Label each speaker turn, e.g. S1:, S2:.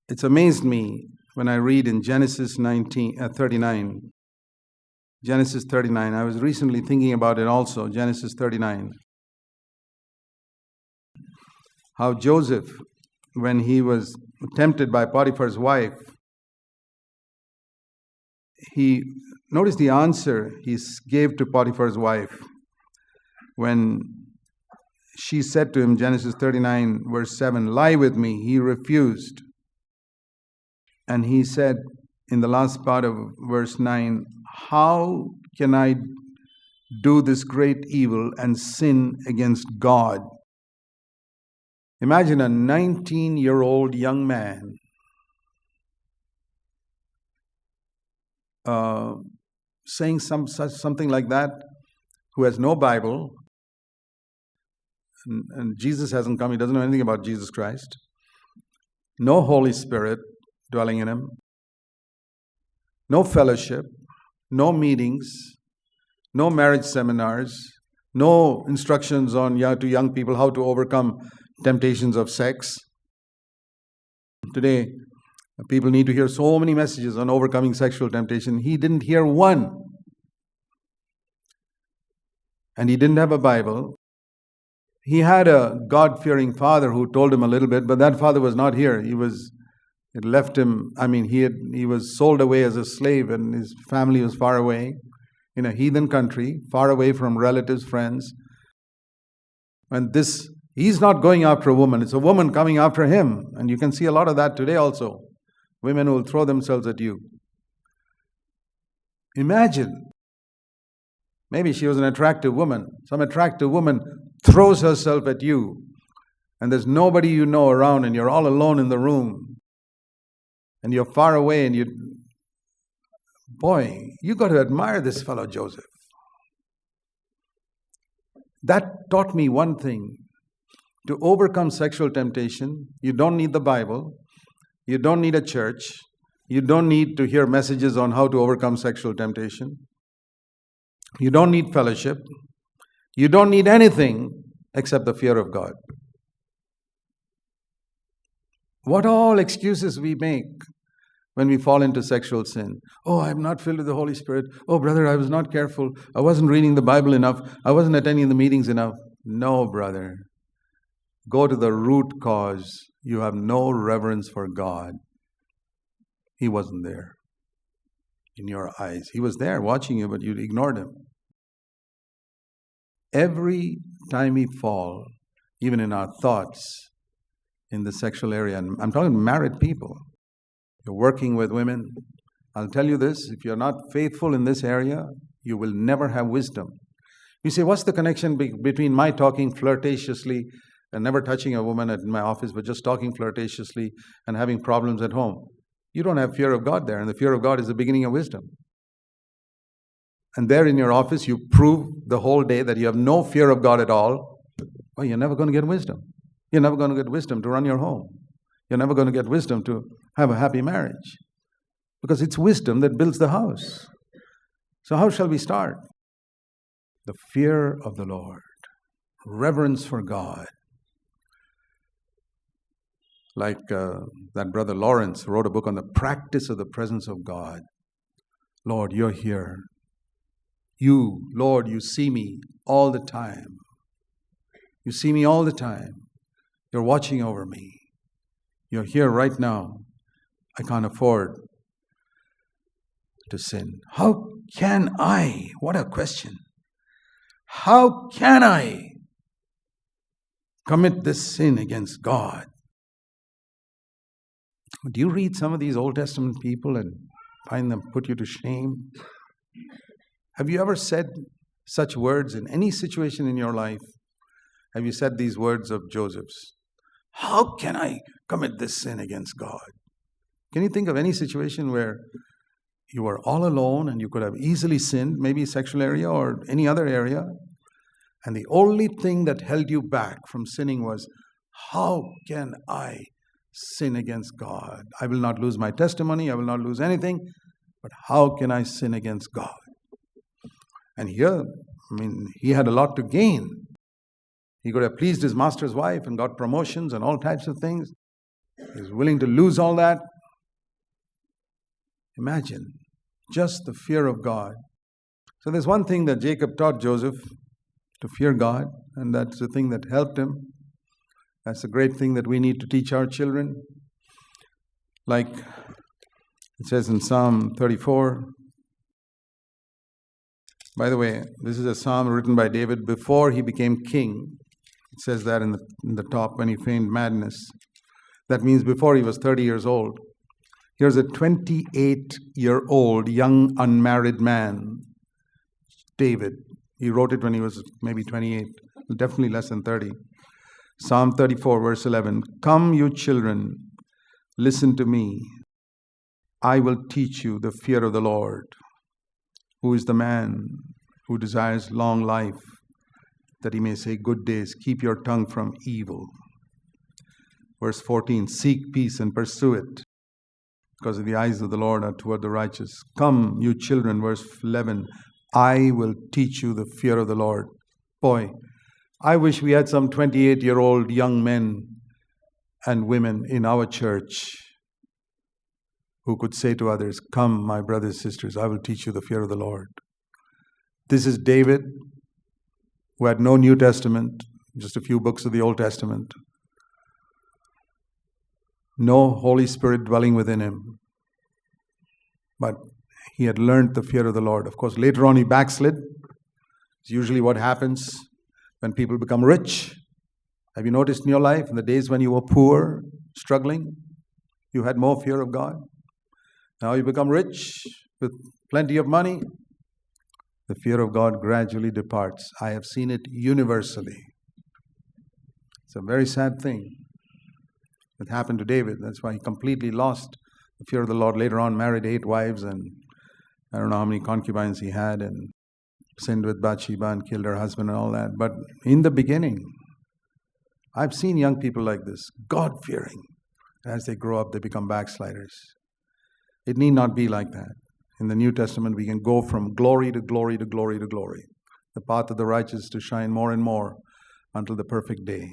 S1: It's amazed me when I read in Genesis 39. Genesis 39. I was recently thinking about it also, Genesis 39. How Joseph, when he was tempted by Potiphar's wife, notice the answer he gave to Potiphar's wife when she said to him, Genesis 39, verse 7, lie with me. He refused. And he said in the last part of verse 9, how can I do this great evil and sin against God? Imagine a 19-year-old young man saying something like that, who has no Bible, and Jesus hasn't come, he doesn't know anything about Jesus Christ, no Holy Spirit dwelling in him, no fellowship, no meetings, no marriage seminars, no instructions to young people how to overcome temptations of sex. Today, people need to hear so many messages on overcoming sexual temptation. He didn't hear one. And he didn't have a Bible. He had a God-fearing father who told him a little bit, but that father was not here. It left him, he was sold away as a slave, and his family was far away in a heathen country, far away from relatives, friends. And he's not going after a woman, it's a woman coming after him. And you can see a lot of that today also. Women will throw themselves at you. Imagine, maybe she was an attractive woman. Some attractive woman throws herself at you, and there's nobody you know around, and you're all alone in the room. And you're far away, and you got to admire this fellow Joseph. That taught me one thing. To overcome sexual temptation, you don't need the Bible. You don't need a church. You don't need to hear messages on how to overcome sexual temptation. You don't need fellowship. You don't need anything except the fear of God. What all excuses we make when we fall into sexual sin. Oh, I'm not filled with the Holy Spirit. Oh, brother, I was not careful. I wasn't reading the Bible enough. I wasn't attending the meetings enough. No, brother. Go to the root cause. You have no reverence for God. He wasn't there in your eyes. He was there watching you, but you ignored him. Every time we fall, even in our thoughts, in the sexual area, and I'm talking married people, you're working with women, I'll tell you this, if you're not faithful in this area, you will never have wisdom. You say, what's the connection between my talking flirtatiously and never touching a woman in my office, but just talking flirtatiously and having problems at home? You don't have fear of God there, and the fear of God is the beginning of wisdom. And there in your office, you prove the whole day that you have no fear of God at all. Well, you're never going to get wisdom. You're never going to get wisdom to run your home. You're never going to get wisdom to have a happy marriage. Because it's wisdom that builds the house. So how shall we start? The fear of the Lord. Reverence for God. Like that brother Lawrence wrote a book on the practice of the presence of God. Lord, you're here. Lord, you see me all the time. You see me all the time. You're watching over me. You're here right now. I can't afford to sin. How can I? What a question. How can I commit this sin against God? Do you read some of these Old Testament people and find them put you to shame? Have you ever said such words in any situation in your life? Have you said these words of Joseph's? How can I commit this sin against God? Can you think of any situation where you were all alone and you could have easily sinned, maybe sexual area or any other area, and the only thing that held you back from sinning was, how can I sin against God? I will not lose my testimony, I will not lose anything, but how can I sin against God? And here, he had a lot to gain. He could have pleased his master's wife and got promotions and all types of things. He's willing to lose all that. Imagine just the fear of God. So there's one thing that Jacob taught Joseph, to fear God, and that's the thing that helped him. That's a great thing that we need to teach our children. Like it says in Psalm 34. By the way, this is a psalm written by David before he became king. It says that in the top, when he feigned madness. That means before he was 30 years old. Here's a 28-year-old young unmarried man, David. He wrote it when he was maybe 28, definitely less than 30. Psalm 34, verse 11. Come, you children, listen to me. I will teach you the fear of the Lord. Who is the man who desires long life, that he may say good days? Keep your tongue from evil. Verse 14. Seek peace and pursue it, because the eyes of the Lord are toward the righteous. Come, you children, verse 11. I will teach you the fear of the Lord. Boy, I wish we had some 28-year-old young men and women in our church who could say to others, come, my brothers and sisters, I will teach you the fear of the Lord. This is David, who had no New Testament, just a few books of the Old Testament. No Holy Spirit dwelling within him. But he had learned the fear of the Lord. Of course, later on he backslid. It's usually what happens when people become rich. Have you noticed in your life, in the days when you were poor, struggling, you had more fear of God? Now you become rich with plenty of money. The fear of God gradually departs. I have seen it universally. It's a very sad thing that happened to David. That's why he completely lost the fear of the Lord. Later on, married 8 wives, and I don't know how many concubines he had, and sinned with Bathsheba and killed her husband and all that. But in the beginning, I've seen young people like this, God-fearing. As they grow up, they become backsliders. It need not be like that. In the New Testament, we can go from glory to glory to glory to glory. The path of the righteous to shine more and more until the perfect day.